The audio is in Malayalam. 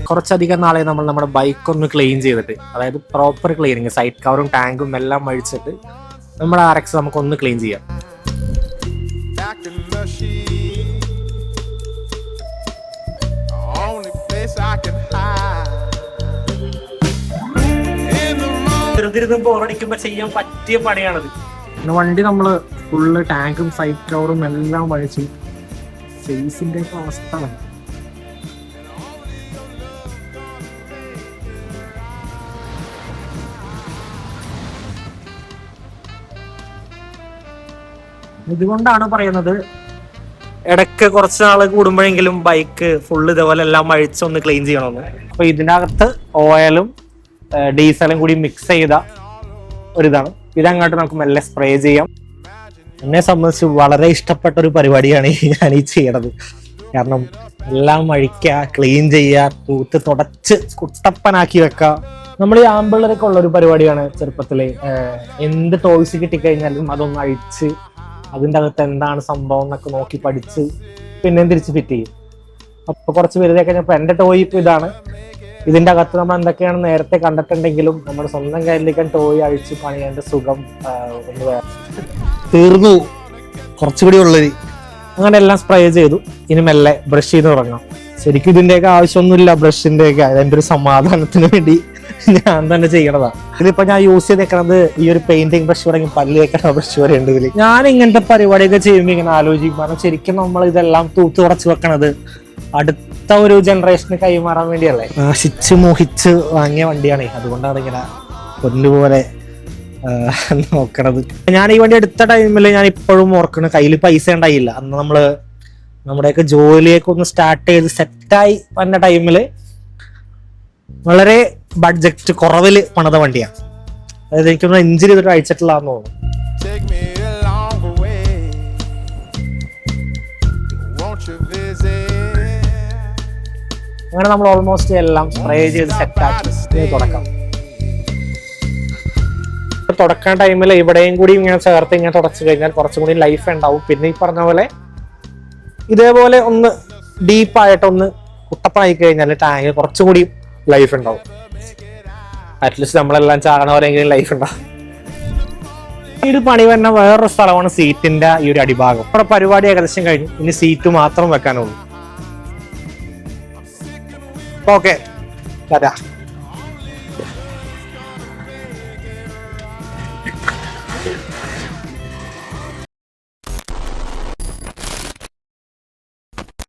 കുറച്ചധികം നാളെ നമ്മൾ നമ്മുടെ ബൈക്ക് ഒന്ന് ക്ലീൻ ചെയ്തിട്ട്, അതായത് പ്രോപ്പർ ക്ലീനിങ്, സൈഡ് കവറും ടാങ്കും എല്ലാം അഴിച്ചിട്ട് നമ്മുടെ RX നമുക്കൊന്ന് ക്ലീൻ ചെയ്യാം. ബോറടിക്കുമ്പോ ചെയ്യാൻ പറ്റിയ പണിയാണത്. വണ്ടി നമ്മള് ഫുള്ള് ടാങ്കും സൈഡ് കവറും എല്ലാം അഴിച്ച് ഫേസിന്റെ അവസ്ഥ ഇതുകൊണ്ടാണ് പറയുന്നത് ഇടയ്ക്ക് കുറച്ച് നാള് കൂടുമ്പോഴെങ്കിലും ബൈക്ക് ഫുള്ള് ഇതേപോലെ എല്ലാം അഴിച്ചൊന്ന് ക്ലീൻ ചെയ്യണമെന്ന്. അപ്പൊ ഇതിനകത്ത് ഓയിലും ഡീസലും കൂടി മിക്സ് ചെയ്ത ഒരിതാണ്. ഇതങ്ങോട്ട് നമുക്ക് മെല്ലെ സ്പ്രേ ചെയ്യാം. എന്നെ സംബന്ധിച്ച് വളരെ ഇഷ്ടപ്പെട്ട ഒരു പരിപാടിയാണ് ഞാൻ ഈ ചെയ്യണത്. കാരണം എല്ലാം അഴിക്കുക, ക്ലീൻ ചെയ്യുക, തൂത്ത് തുടച്ച് കുട്ടപ്പനാക്കി വെക്കുക. നമ്മൾ ഈ ആമ്പിള്ളേരൊക്കെ ഉള്ള ഒരു പരിപാടിയാണ് ചെറുപ്പത്തില്. എന്ത് ടോയ്സ് കിട്ടിക്കഴിഞ്ഞാലും അതൊന്ന് അഴിച്ച് അതിൻ്റെ അകത്ത് എന്താണ് സംഭവം എന്നൊക്കെ നോക്കി പഠിച്ച് പിന്നെയും തിരിച്ച് ഫിറ്റ് ചെയ്യും. അപ്പൊ കുറച്ച് വലുതായി കഴിഞ്ഞപ്പോൾ എൻ്റെ ടോയ് ഇപ്പൊ ഇതാണ്. ഇതിന്റെ അകത്ത് നമ്മൾ എന്തൊക്കെയാണ് നേരത്തെ കണ്ടിട്ടുണ്ടെങ്കിലും നമ്മുടെ സ്വന്തം കയ്യിലേക്ക് ടോയ് അഴിച്ച് പണിയേണ്ട സുഖം ഒന്ന് വേറെ. തീർന്നു, കുറച്ചുകൂടി ഉള്ളത്. അങ്ങനെ എല്ലാം സ്പ്രേ ചെയ്തു. ഇനി മെല്ലെ ബ്രഷ് ചെയ്ത് തുടങ്ങാം. ശരിക്കും ഇതിന്റെയൊക്കെ ആവശ്യമൊന്നുമില്ല, ബ്രഷിന്റെയൊക്കെ. അതിന്റെ ഒരു സമാധാനത്തിന് വേണ്ടി ഞാൻ തന്നെ ചെയ്യണതാ. ഇതിപ്പോ ഞാൻ യൂസ് ചെയ്തേക്കണത് ഈ ഒരു പെയിന്റിങ് ബ്രഷ് തുടങ്ങി പല്ല് വെക്കണ ബ്രഷ് വരെ ഉണ്ട് ഇതിൽ. ഞാൻ ഇങ്ങനത്തെ പരിപാടിയൊക്കെ ചെയ്യുമ്പോൾ ഇങ്ങനെ ആലോചിക്കും, കാരണം ശരിക്കും നമ്മൾ ഇതെല്ലാം തൂത്ത് ഉറച്ച് വെക്കണത് അടുത്ത ഒരു ജനറേഷന് കൈമാറാൻ വേണ്ടിയല്ലേ. ആശിച്ച് മോഹിച്ച് വാങ്ങിയ വണ്ടിയാണ്. അതുകൊണ്ടാണ് ഇങ്ങനെ പൊന്നുപോലെ നോക്കണത്. ഞാൻ ഈ വണ്ടി എടുത്ത ടൈമിൽ ഞാൻ ഇപ്പോഴും ഓർക്കണ, കയ്യിൽ പൈസ ഉണ്ടായില്ല. അന്ന് നമ്മള് നമ്മുടെയൊക്കെ ജോലിയൊക്കെ ഒന്ന് സ്റ്റാർട്ട് ചെയ്ത് സെറ്റായി വന്ന ടൈമില് വളരെ ബഡ്ജറ്റ് കുറവില് പണിത വണ്ടിയാണ്. അതായത് എനിക്കൊന്ന് എഞ്ചിൻ ചെയ്തിട്ട് അയച്ചിട്ടില്ലാന്ന് തോന്നുന്നു. അങ്ങനെ നമ്മൾ ഓൾമോസ്റ്റ് എല്ലാം സ്പ്രേ ചെയ്ത് സെറ്റാക്കി തുടക്കാം. തുടക്കുന്ന ടൈമിൽ ഇവിടെയും കൂടി ഇങ്ങനെ ചേർത്ത് ഇങ്ങനെ തുടച്ചു കഴിഞ്ഞാൽ കുറച്ചും കൂടി ലൈഫ് ഉണ്ടാവും. പിന്നെ ഈ പറഞ്ഞ പോലെ ഇതേപോലെ ഒന്ന് ഡീപ്പായിട്ടൊന്ന് കുട്ടപ്പനായി കഴിഞ്ഞാൽ ടാങ്ക് കുറച്ചും കൂടി ലൈഫ് ഉണ്ടാവും. അറ്റ്ലീസ്റ്റ് നമ്മളെല്ലാം ചാകണ പോലെയെങ്കിലും ലൈഫ് ഉണ്ടാവും. ഈ ഒരു പണി വരുന്ന വേറൊരു സ്ഥലമാണ് സീറ്റിന്റെ ഈ ഒരു അടിഭാഗം. നമ്മുടെ പരിപാടി ഏകദേശം കഴിഞ്ഞു. ഇനി സീറ്റ് മാത്രം വെക്കാനുള്ളൂ. ഓക്കെ,